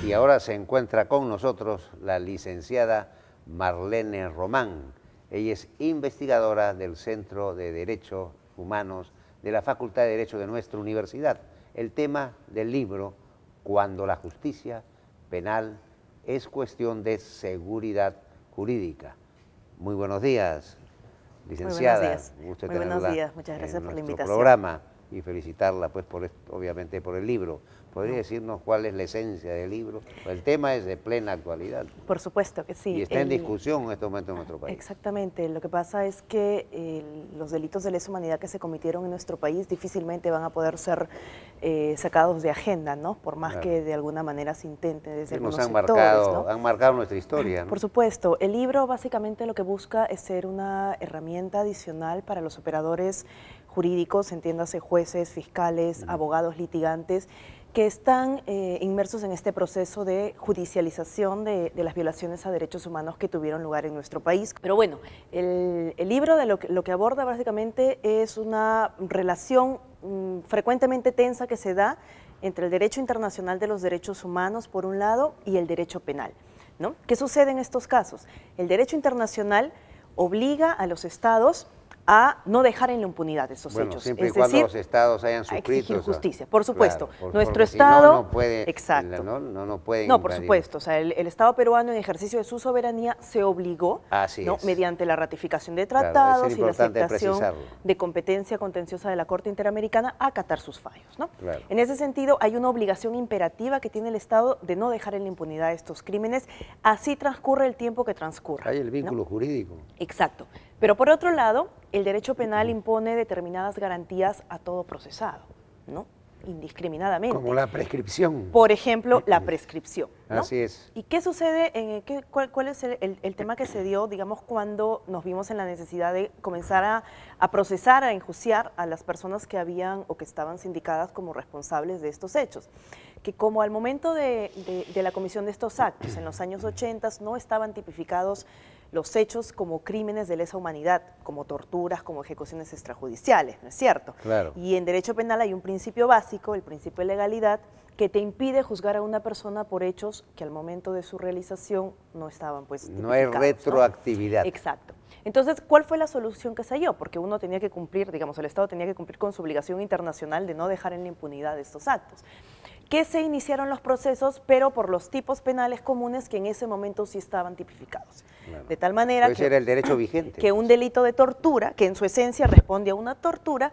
Y ahora se encuentra con nosotros la licenciada Marlene Román. Ella es investigadora del Centro de Derechos Humanos de la Facultad de Derecho de nuestra universidad. El tema del libro, Cuando la justicia penal es cuestión de seguridad jurídica. Muy buenos días, licenciada. Muy buenos días. Gusto Muy buenos tenerla días. Muchas gracias por la invitación. programa y felicitarla, pues, obviamente por el libro. ¿Podría decirnos cuál es la esencia del libro? El tema es de plena actualidad. Por supuesto que sí. Y está en discusión en este momento en nuestro país. Exactamente. Lo que pasa es que los delitos de lesa humanidad que se cometieron en nuestro país difícilmente van a poder ser sacados de agenda, ¿no? Por más que de alguna manera se intente desde algunos sectores, ¿no? Han marcado nuestra historia, ¿no? Por supuesto. El libro básicamente lo que busca es ser una herramienta adicional para los operadores jurídicos, entiéndase jueces, fiscales, abogados, litigantes, que están inmersos en este proceso de judicialización de las violaciones a derechos humanos que tuvieron lugar en nuestro país. Pero bueno, el libro de lo que aborda básicamente es una relación frecuentemente tensa que se da entre el derecho internacional de los derechos humanos, por un lado, y el derecho penal, ¿no? ¿Qué sucede en estos casos? El derecho internacional obliga a los estados a no dejar en la impunidad esos hechos. Siempre y cuando los estados hayan suscrito. A exigir justicia, por supuesto. Claro, nuestro estado... Si no puede, exacto. No pueden No, por invadir. supuesto. O sea, el Estado peruano en ejercicio de su soberanía se obligó, ¿no? mediante la ratificación de tratados y la aceptación de competencia contenciosa de la Corte Interamericana, a acatar sus fallos, ¿no? Claro. En ese sentido, hay una obligación imperativa que tiene el Estado de no dejar en la impunidad estos crímenes, así transcurre el tiempo que transcurra. Hay el vínculo jurídico. Exacto. Pero por otro lado, el derecho penal impone determinadas garantías a todo procesado, ¿no? Indiscriminadamente. Como la prescripción. Por ejemplo, la prescripción, ¿no? Así es. ¿Y qué sucede? ¿Cuál es el tema que se dio, digamos, cuando nos vimos en la necesidad de comenzar a procesar, a enjuiciar a las personas que habían o que estaban sindicadas como responsables de estos hechos? Que como al momento de la comisión de estos actos, en los años 80, no estaban tipificados los hechos como crímenes de lesa humanidad, como torturas, como ejecuciones extrajudiciales, ¿no es cierto? Claro. Y en derecho penal hay un principio básico, el principio de legalidad, que te impide juzgar a una persona por hechos que al momento de su realización no estaban pues tipificados. No hay retroactividad. ¿No? Exacto. Entonces, ¿cuál fue la solución que se halló? Porque uno tenía que cumplir, digamos, el Estado tenía que cumplir con su obligación internacional de no dejar en la impunidad estos actos. Que se iniciaron los procesos, pero por los tipos penales comunes que en ese momento sí estaban tipificados. Claro. De tal manera que era el derecho vigente. Que un delito de tortura, que en su esencia responde a una tortura,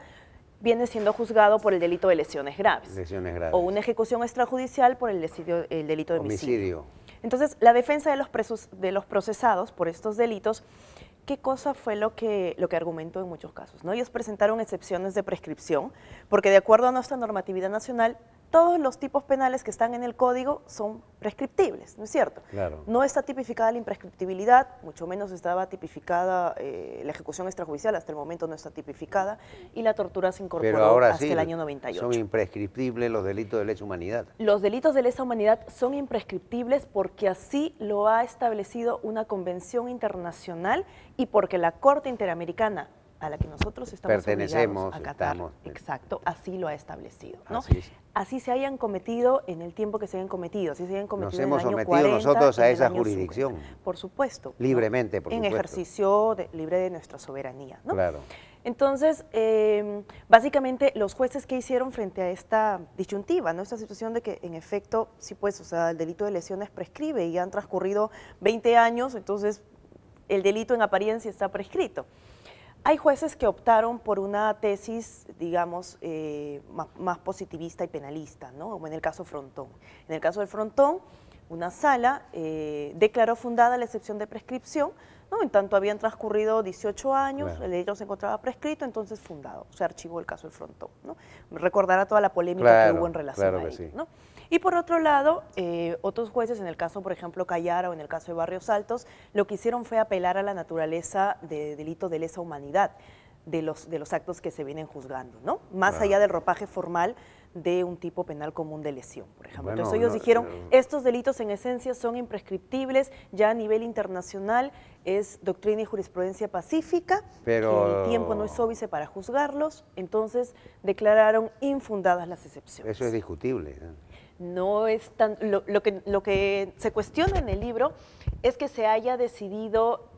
viene siendo juzgado por el delito de lesiones graves. Lesiones graves. O una ejecución extrajudicial por el delito de homicidio. Entonces, la defensa de los procesados por estos delitos, ¿qué cosa fue lo que argumentó en muchos casos? ¿No? Ellos presentaron excepciones de prescripción, porque de acuerdo a nuestra normatividad nacional, todos los tipos penales que están en el código son prescriptibles, ¿no es cierto? Claro. No está tipificada la imprescriptibilidad, mucho menos estaba tipificada la ejecución extrajudicial, hasta el momento no está tipificada, y la tortura se incorporó hasta el año 98. Son imprescriptibles los delitos de lesa humanidad. Los delitos de lesa humanidad son imprescriptibles porque así lo ha establecido una convención internacional y porque la Corte Interamericana a la que nosotros estamos obligados a acatar, exacto, así lo ha establecido, ¿no? Así se hayan cometido en el tiempo que se hayan cometido, así se hayan cometido en el año 40. Nos hemos sometido nosotros a esa jurisdicción. 50. Por supuesto. Libremente, ¿no? por supuesto. En ejercicio libre de nuestra soberanía, ¿no? Claro. Entonces, básicamente los jueces que hicieron frente a esta disyuntiva, ¿no? Esta situación de que en efecto, sí pues, o sea, el delito de lesiones prescribe y han transcurrido 20 años, entonces el delito en apariencia está prescrito. Hay jueces que optaron por una tesis, digamos, más positivista y penalista, ¿no? Como en el caso Frontón. En el caso del Frontón, una sala declaró fundada la excepción de prescripción, ¿no? En tanto habían transcurrido 18 años, el delito se encontraba prescrito, entonces fundado, se archivó el caso del Frontón, ¿no? Recordará toda la polémica que hubo en relación a ello, ¿no? Y por otro lado, otros jueces, en el caso, por ejemplo, Callara o en el caso de Barrios Altos, lo que hicieron fue apelar a la naturaleza de delito de lesa humanidad de los actos que se vienen juzgando, ¿no? Más allá del ropaje formal de un tipo penal común de lesión, por ejemplo. Bueno, Entonces ellos dijeron, estos delitos en esencia son imprescriptibles, ya a nivel internacional es doctrina y jurisprudencia pacífica, pero que el tiempo no es óbice para juzgarlos, entonces declararon infundadas las excepciones. eso es discutible. No es tan, lo que se cuestiona en el libro es que se haya decidido,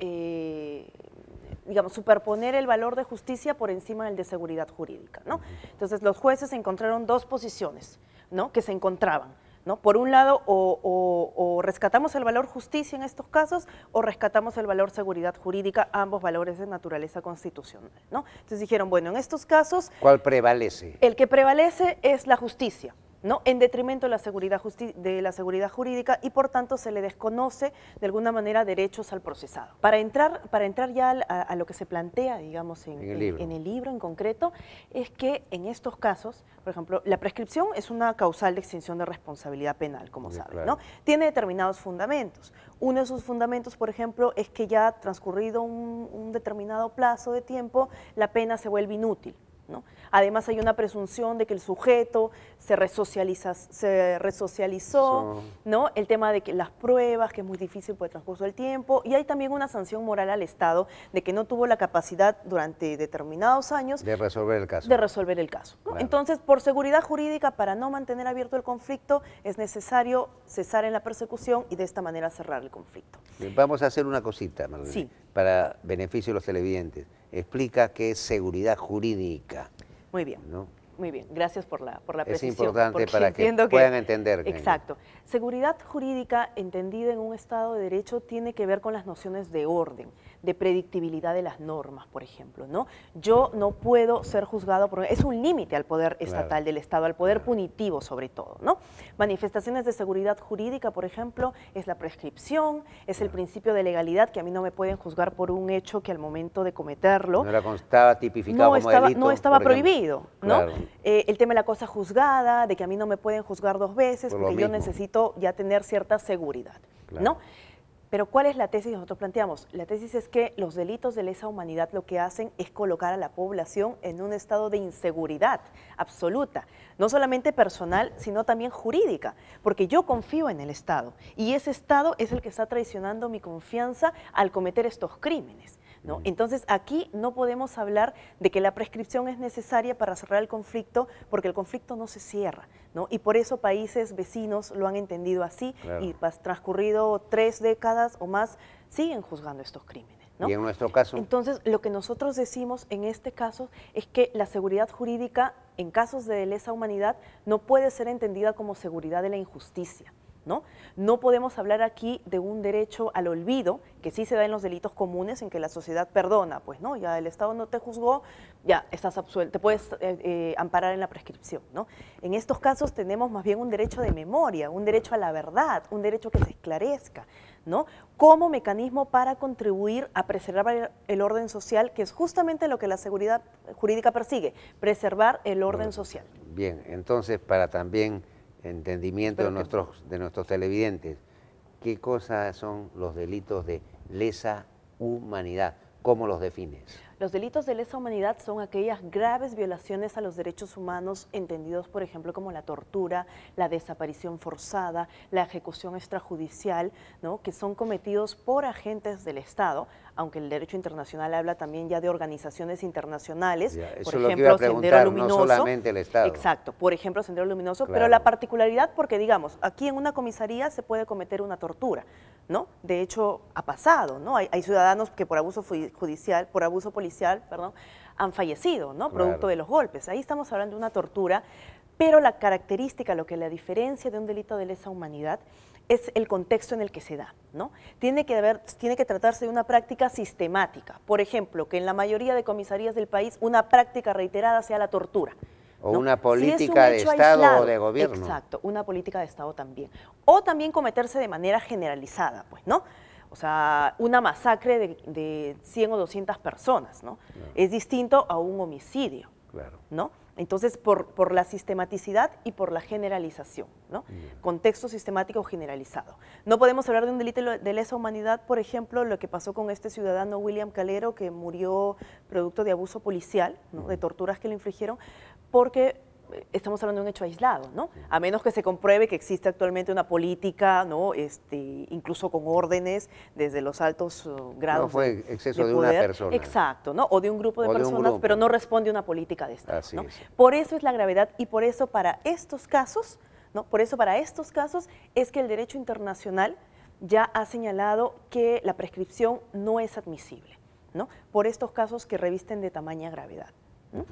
digamos, superponer el valor de justicia por encima del de seguridad jurídica, ¿no? Entonces los jueces encontraron dos posiciones, ¿no?, que se encontraban, ¿no? Por un lado, o rescatamos el valor justicia en estos casos, o rescatamos el valor seguridad jurídica, ambos valores de naturaleza constitucional, ¿no? Entonces dijeron, bueno, en estos casos... ¿Cuál prevalece? El que prevalece es la justicia, ¿no?, en detrimento de la seguridad jurídica, y por tanto se le desconoce de alguna manera derechos al procesado. Para entrar ya a lo que se plantea, digamos, en el libro en concreto, es que en estos casos, por ejemplo, la prescripción es una causal de extinción de responsabilidad penal, como saben, claro, ¿no? Tiene determinados fundamentos. Uno de sus fundamentos, por ejemplo, es que ya transcurrido un determinado plazo de tiempo, la pena se vuelve inútil, ¿no? Además hay una presunción de que el sujeto se resocializó, ¿no? El tema de que las pruebas, que es muy difícil por el transcurso del tiempo, y hay también una sanción moral al Estado de que no tuvo la capacidad durante determinados años de resolver el caso. ¿No? Claro. Entonces, por seguridad jurídica, para no mantener abierto el conflicto, es necesario cesar en la persecución y de esta manera cerrar el conflicto. Bien, vamos a hacer una cosita, Marlene, sí, para beneficio de los televidentes. Explica qué es seguridad jurídica. Muy bien, ¿no? Muy bien, gracias por la precisión. Es importante para que puedan entender. Exacto. Seguridad jurídica, entendida en un Estado de Derecho, tiene que ver con las nociones de orden, de predictibilidad de las normas, por ejemplo, ¿no? Yo no puedo ser juzgado por... Es un límite al poder estatal del Estado, al poder punitivo sobre todo, ¿no? Manifestaciones de seguridad jurídica, por ejemplo, es la prescripción, es el principio de legalidad, que a mí no me pueden juzgar por un hecho que al momento de cometerlo... No estaba tipificado como delito. No estaba prohibido, ¿no? Claro. El tema de la cosa juzgada, de que a mí no me pueden juzgar dos veces, porque yo necesito ya tener cierta seguridad, claro, ¿no? Pero ¿cuál es la tesis que nosotros planteamos? La tesis es que los delitos de lesa humanidad lo que hacen es colocar a la población en un estado de inseguridad absoluta, no solamente personal, sino también jurídica, porque yo confío en el Estado, y ese Estado es el que está traicionando mi confianza al cometer estos crímenes, ¿no? Entonces aquí no podemos hablar de que la prescripción es necesaria para cerrar el conflicto, porque el conflicto no se cierra, ¿no? Y por eso países vecinos lo han entendido así, claro, y transcurrido 3 décadas o más siguen juzgando estos crímenes, ¿no? ¿Y en nuestro caso? Entonces lo que nosotros decimos en este caso es que la seguridad jurídica en casos de lesa humanidad no puede ser entendida como seguridad de la injusticia, ¿no? No podemos hablar aquí de un derecho al olvido, que sí se da en los delitos comunes, en que la sociedad perdona, pues no, ya el Estado no te juzgó, ya estás absuelto, te puedes amparar en la prescripción, ¿no? En estos casos tenemos más bien un derecho de memoria, un derecho a la verdad, un derecho que se esclarezca, ¿no? Como mecanismo para contribuir a preservar el orden social, que es justamente lo que la seguridad jurídica persigue, preservar el orden social. Bien, entonces para también entendimiento de nuestros televidentes, ¿qué cosas son los delitos de lesa humanidad? ¿Cómo los defines? Los delitos de lesa humanidad son aquellas graves violaciones a los derechos humanos, entendidos, por ejemplo, como la tortura, la desaparición forzada, la ejecución extrajudicial, ¿no?, que son cometidos por agentes del Estado, aunque el derecho internacional habla también ya de organizaciones internacionales, por ejemplo, Sendero Luminoso. No solamente el Estado. Exacto, por ejemplo, Sendero Luminoso, claro, pero la particularidad, porque digamos, aquí en una comisaría se puede cometer una tortura, ¿no? De hecho, ha pasado, ¿no? Hay ciudadanos que por abuso policial, han fallecido, ¿no? Producto claro, de los golpes. Ahí estamos hablando de una tortura, pero la característica, lo que la diferencia de un delito de lesa humanidad es el contexto en el que se da, ¿no? Tiene que tratarse de una práctica sistemática. Por ejemplo, que en la mayoría de comisarías del país una práctica reiterada sea la tortura. O ¿no? una política de Estado aislado, o de gobierno. Exacto, una política de Estado también. O también cometerse de manera generalizada, pues, ¿no? O sea, una masacre de 100 o 200 personas, ¿no? Claro. Es distinto a un homicidio, claro, ¿no? Entonces, por la sistematicidad y por la generalización, ¿no? Contexto sistemático generalizado. No podemos hablar de un delito de lesa humanidad, por ejemplo, lo que pasó con este ciudadano William Calero, que murió producto de abuso policial, ¿no?, de torturas que le infligieron, porque estamos hablando de un hecho aislado, ¿no? A menos que se compruebe que existe actualmente una política, ¿no? Incluso con órdenes desde los altos grados no fue exceso de poder. una persona. Exacto, ¿no? O de un grupo de O de un personas, grupo. pero no responde a una política de Estado, Así ¿no? es. Por eso es la gravedad y por eso para estos casos, ¿no? Por eso para estos casos es que el derecho internacional ya ha señalado que la prescripción no es admisible, ¿no? Por estos casos que revisten de tamaña gravedad, ¿no?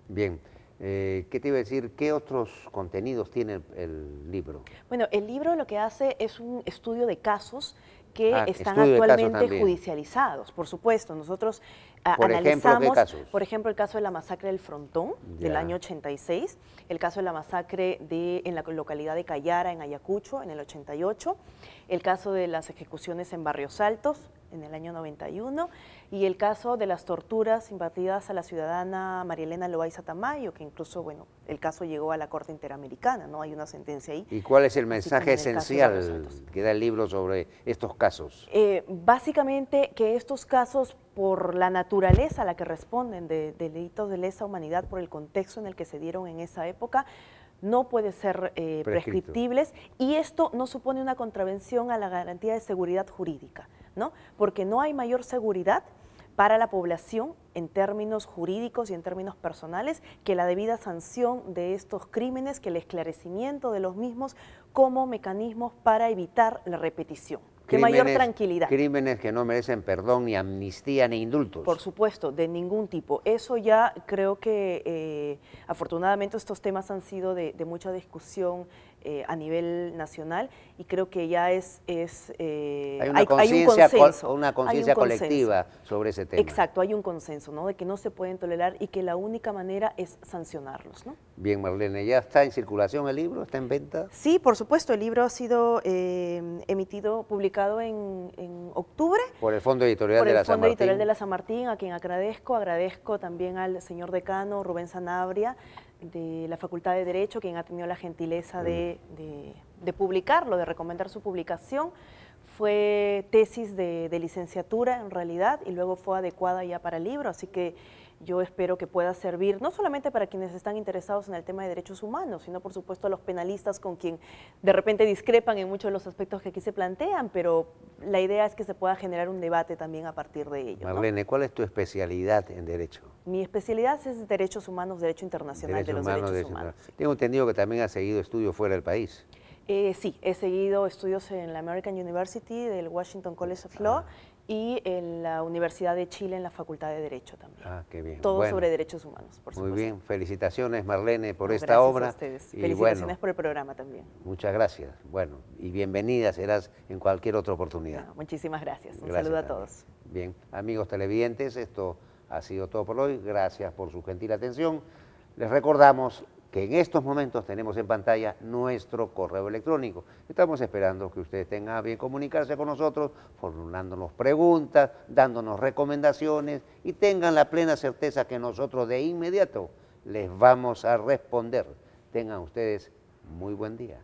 Bien, ¿qué te iba a decir? ¿Qué otros contenidos tiene el libro? Bueno, el libro lo que hace es un estudio de casos que están estudio de casos actualmente también. judicializados. Por supuesto, nosotros Por ejemplo, analizamos, ¿qué casos? por ejemplo, el caso de la masacre del Frontón del Ya. año 86, el caso de la masacre en la localidad de Cayara, en Ayacucho, en el 88, el caso de las ejecuciones en Barrios Altos, en el año 91, y el caso de las torturas impartidas a la ciudadana María Elena Loaiza Tamayo, que incluso, bueno, el caso llegó a la Corte Interamericana, ¿no? Hay una sentencia ahí. ¿Y cuál es el Así mensaje como en el caso de Barrios esencial Altos. que da el libro sobre estos casos? Básicamente que estos casos, por la naturaleza a la que responden de delitos de lesa humanidad, por el contexto en el que se dieron en esa época, no pueden ser prescriptibles, y esto no supone una contravención a la garantía de seguridad jurídica, ¿no? Porque no hay mayor seguridad para la población en términos jurídicos y en términos personales que la debida sanción de estos crímenes, que el esclarecimiento de los mismos como mecanismos para evitar la repetición. De mayor tranquilidad. Crímenes que no merecen perdón, ni amnistía, ni indultos. Por supuesto, de ningún tipo. Eso ya creo que afortunadamente estos temas han sido de mucha discusión a nivel nacional, y creo que ya hay una conciencia colectiva sobre ese tema. Exacto, hay un consenso, ¿no? De que no se pueden tolerar y que la única manera es sancionarlos, ¿no? Bien, Marlene, ¿ya está en circulación el libro? ¿Está en venta? Sí, por supuesto, el libro ha sido publicado en octubre. Por el Fondo Editorial Por de el la San Fondo Martín. Editorial de la San Martín, a quien agradezco también al señor decano Rubén Sanabria, de la Facultad de Derecho, quien ha tenido la gentileza de publicarlo, de recomendar su publicación. Fue tesis de licenciatura en realidad, y luego fue adecuada ya para el libro, así que yo espero que pueda servir no solamente para quienes están interesados en el tema de derechos humanos, sino por supuesto a los penalistas con quien de repente discrepan en muchos de los aspectos que aquí se plantean, pero la idea es que se pueda generar un debate también a partir de ello, ¿no? Marlene, ¿cuál es tu especialidad en Derecho? Mi especialidad es Derechos Humanos, Derecho Internacional de los Derechos Humanos. Sí. Tengo entendido que también has seguido estudios fuera del país. Sí, he seguido estudios en la American University, del Washington College of Law, y en la Universidad de Chile, en la Facultad de Derecho también. Ah, qué bien. Todo sobre derechos humanos, por supuesto. Muy bien, felicitaciones, Marlene, por esta gracias obra. a ustedes. Y Felicitaciones por el programa también. Muchas gracias. Bueno, y bienvenida serás en cualquier otra oportunidad. Bueno, muchísimas gracias. Un Gracias saludo a también. todos. Bien, amigos televidentes, esto ha sido todo por hoy. Gracias por su gentil atención. Les recordamos que en estos momentos tenemos en pantalla nuestro correo electrónico. Estamos esperando que ustedes tengan a bien comunicarse con nosotros, formulándonos preguntas, dándonos recomendaciones, y tengan la plena certeza que nosotros de inmediato les vamos a responder. Tengan ustedes muy buen día.